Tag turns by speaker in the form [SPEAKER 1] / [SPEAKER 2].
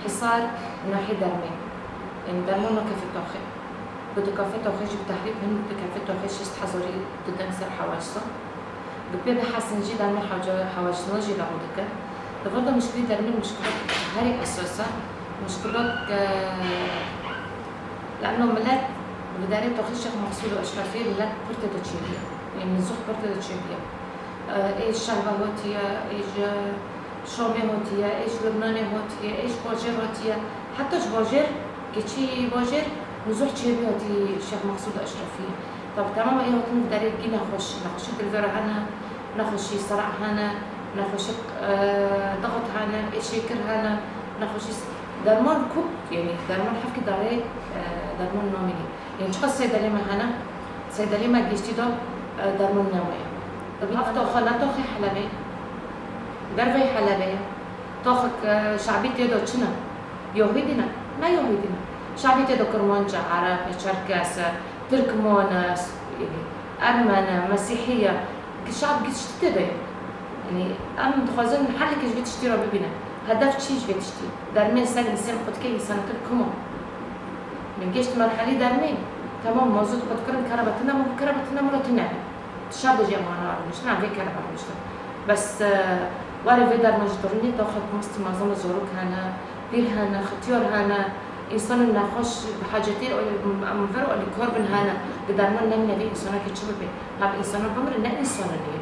[SPEAKER 1] حصار من ناحية درمين يعني درمون ما كفي توخي بدو كافي توخي جيب تحريب هن بدو كافي توخي شيست حضوري ضد نسر حواجصة ببي بحسن جي درمي حواجصنا جي لعودك لفرضا مشكلة درمين مشكلة هاي أساسا مشكلة لأنه ملات بداية توخي الشيخ محصول وأشرفي ملات برتة تشيبية يعني نزوح برتة تشيبية إيش شعبة هوتية إيش شامي هوتية إيش لبناني هوتية إيش باجر هوتية حتى باجر كشي باجر نزوح تشيبي هوتي الشيخ محصول أشرفي طب تمام إيه هوتي نقدر يجي نخش الفيرا هنا نخش صرع هنا نخش ضغط هنا إيش يكر هنا نخش درمان كوب يعني درمان حفك داري درمان نوميني يعني شخص صيدلي ما هنا صيدلي ما جيشتي ده درمان نومي طب هفتو خلا توخي حلبي درفي حلبي توخك شعبيتي دو تشنا يوهيدنا ما يوهيدنا شعبيتي دو كرمانجة عرب شركاسة تركمانة يعني أرمنة مسيحية الشعب جيشتي ده يعني أم دخوزن محلك إيش بتشتري ربيبنا هدف شيء إيش بتشتري درمين سنة سنة قد كي سنة تركمون من جيشت مرحلة درمين تمام موجود قد كرن كربتنا مرتنا الشعب جي معنا مش نعم ذيك كربة مش بس واري فيدر مجدورني تاخد مستي معظم زوروك هنا بير هنا ختيار هنا إنسان النخش بحاجتي أو مفرق اللي كوربن هنا قدرنا نمنا بيه إنسانك تشوفه بيه لكن إنسان بمر إنه إنسان اللي